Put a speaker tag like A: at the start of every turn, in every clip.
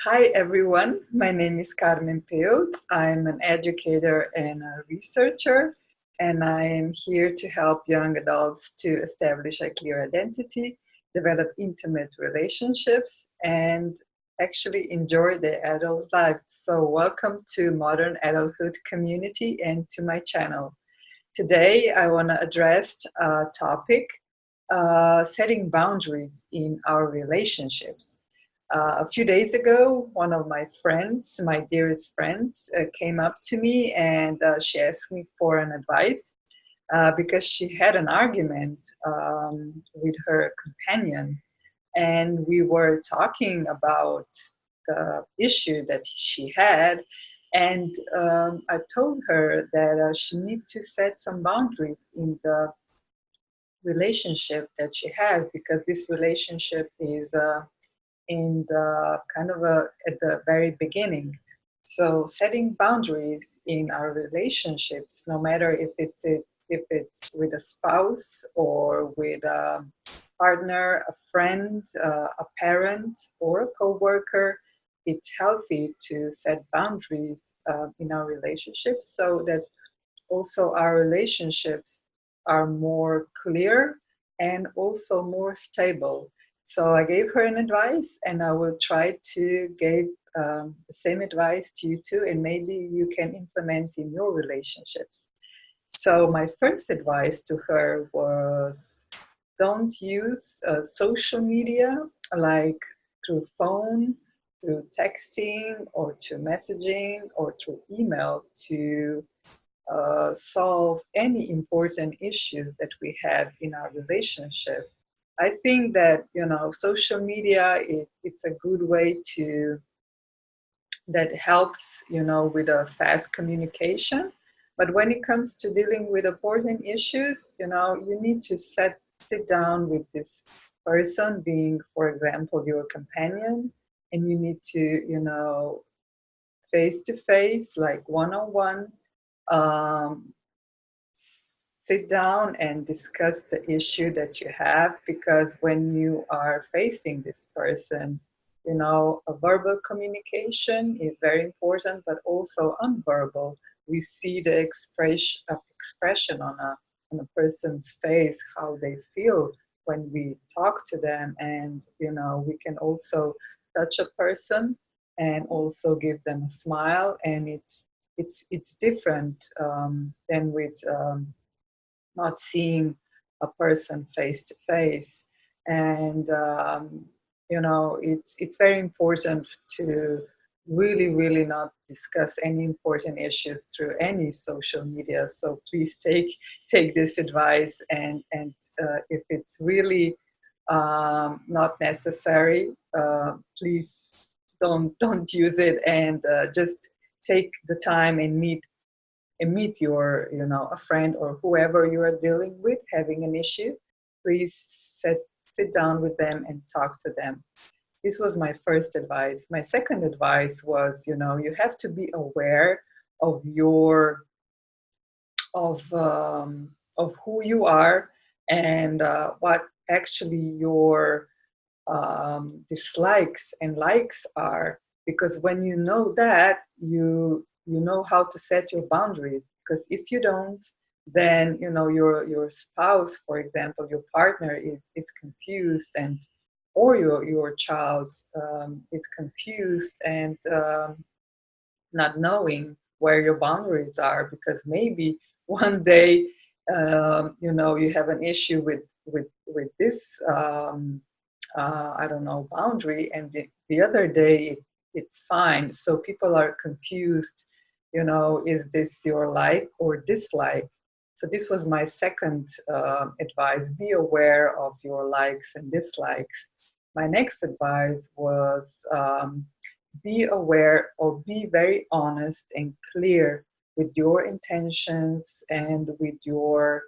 A: Hi everyone, my name is Karmen. I'm an educator and a researcher, and I am here to help young adults to establish a clear identity, develop intimate relationships, and actually enjoy their adult life. So, welcome to Modern Adulthood Community and to my channel. Today, I want to address a topic setting boundaries in our relationships. A few days ago, one of my friends, my dearest friends, came up to me and she asked me for an advice because she had an argument with her companion. And we were talking about the issue that she had. And I told her that she needs to set some boundaries in the relationship that she has because this relationship is in the kind of at the very beginning. So setting boundaries in our relationships, no matter if it's with a spouse or with a partner, a friend, a parent, or a coworker, it's healthy to set boundaries in our relationships so that also our relationships are more clear and also more stable. So I gave her an advice, and I will try to give the same advice to you too, and maybe you can implement in your relationships. So my first advice to her was don't use social media like through phone, through texting, or through messaging, or through email to solve any important issues that we have in our relationship. I think that social media it's a good way to that helps with a fast communication. But when it comes to dealing with important issues, you need to sit down with this person, being, for example, your companion, and you need to face to face, like one on one, sit down and discuss the issue that you have, because when you are facing this person, a verbal communication is very important, but also unverbal. We see the expression on a person's face, how they feel when we talk to them, and we can also touch a person and also give them a smile, and it's different than with not seeing a person face to face. And it's very important to really not discuss any important issues through any social media. So please take this advice, and if it's really not necessary, please don't use it, and just take the time and meet your a friend or whoever you are dealing with having an issue. Please sit down with them and talk to them. This was my first advice. My second advice was, you have to be aware of your of who you are, and what actually your dislikes and likes are, because when you know that, you know how to set your boundaries. Because if you don't, then your spouse, for example, your partner is confused, and or your child is confused, and not knowing where your boundaries are, because maybe one day you have an issue with this I don't know, boundary, and the other day it's fine. So people are confused, is this your like or dislike? So this was my second advice: be aware of your likes and dislikes. My next advice was be aware, or be very honest and clear with your intentions and with your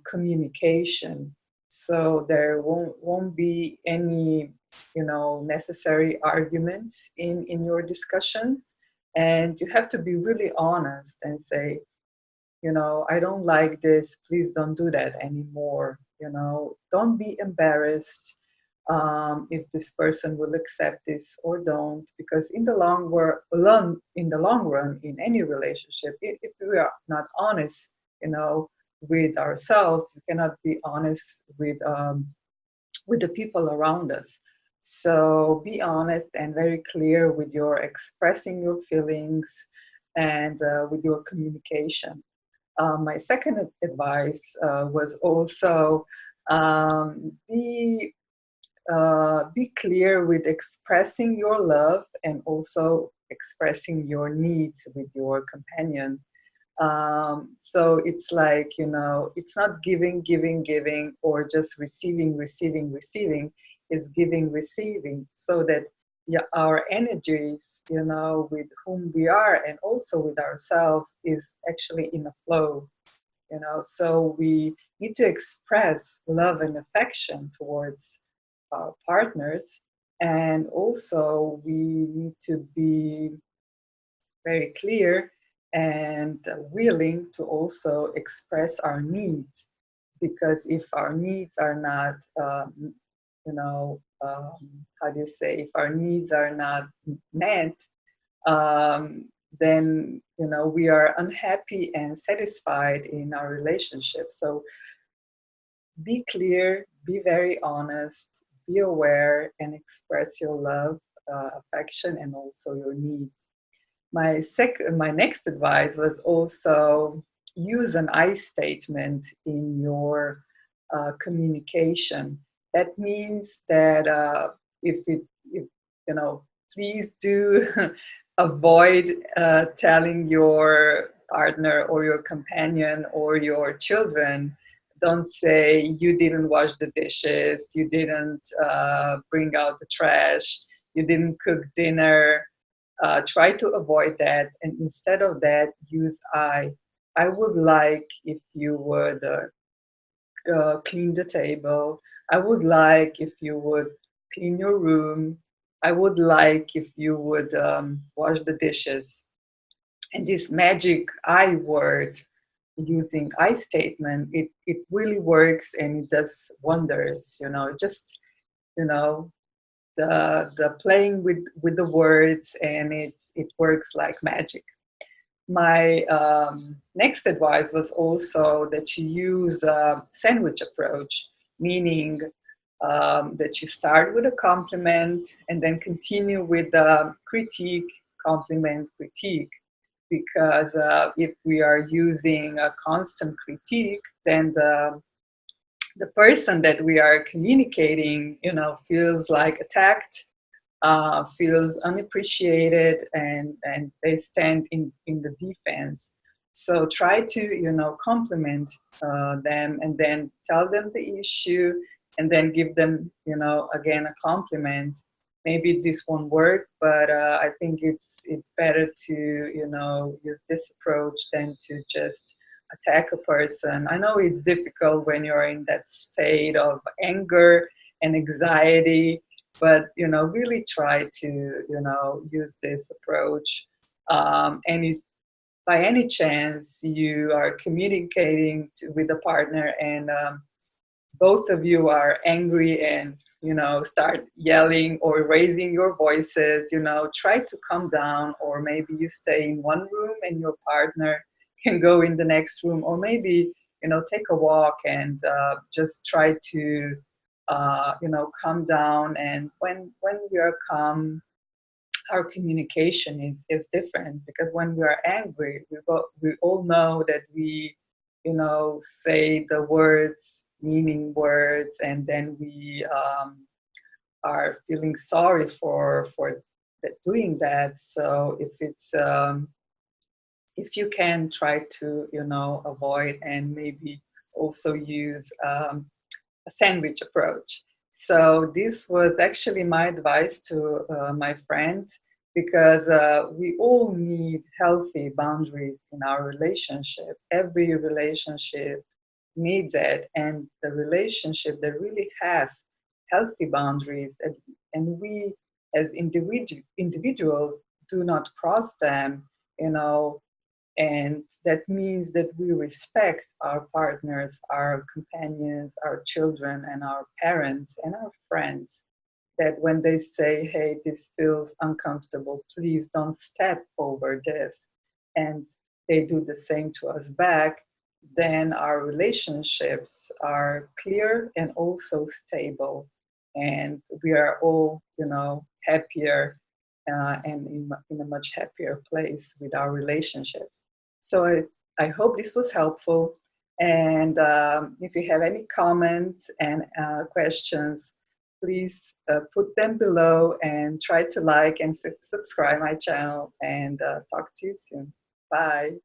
A: communication. So there won't be any necessary arguments in your discussions, and you have to be really honest and say, I don't like this, please don't do that anymore. Don't be embarrassed if this person will accept this or don't. Because in the long run, in any relationship, if we are not honest, with ourselves, we cannot be honest with the people around us. So be honest and very clear with your expressing your feelings and with your communication. My second advice was also be clear with expressing your love and also expressing your needs with your companion. So it's like, it's not giving, giving, giving, or just receiving, receiving, receiving. It's giving, receiving, so that, yeah, our energies, with whom we are and also with ourselves is actually in a flow. So we need to express love and affection towards our partners, and also we need to be very clear and willing to also express our needs, because if our needs are not how do you say, if our needs are not met, um, then we are unhappy and satisfied in our relationship. So be clear, be very honest, be aware, and express your love, affection, and also your needs. My next advice was also use an I statement in your communication. That means that if please do avoid telling your partner or your companion or your children. Don't say you didn't wash the dishes, you didn't bring out the trash, you didn't cook dinner. Try to avoid that, and instead of that, use I. I would like if you would clean the table. I would like if you would clean your room. I would like if you would wash the dishes. And this magic I word, using I statement, it really works and it does wonders. Just you know the playing with the words, and it works like magic. My next advice was also that you use a sandwich approach, meaning that you start with a compliment and then continue with a critique, compliment, critique. Because if we are using a constant critique, then the person that we are communicating, feels like attacked, feels unappreciated, and they stand in the defense. So try to, compliment them, and then tell them the issue, and then give them, again, a compliment. Maybe this won't work, but I think it's better to, use this approach than to just attack a person. I know it's difficult when you're in that state of anger and anxiety, but really try to use this approach. And if by any chance you are communicating with a partner, and both of you are angry and start yelling or raising your voices, try to calm down, or maybe you stay in one room and your partner can go in the next room, or maybe take a walk and just try to calm down. And when we are calm, our communication is different, because when we are angry, we all know that we say the words, meaning words, and then we are feeling sorry for doing that. So if you can, try to avoid, and maybe also use a sandwich approach. So this was actually my advice to my friend, because we all need healthy boundaries in our relationship. Every relationship needs it, and the relationship that really has healthy boundaries, and we as individuals do not cross them, you know And that means that we respect our partners, our companions, our children, and our parents and our friends. That when they say, hey, this feels uncomfortable, please don't step over this, and they do the same to us back, then our relationships are clear and also stable. And we are all, happier and in a much happier place with our relationships. So I hope this was helpful. And if you have any comments and questions, please put them below and try to like and subscribe my channel, and talk to you soon. Bye.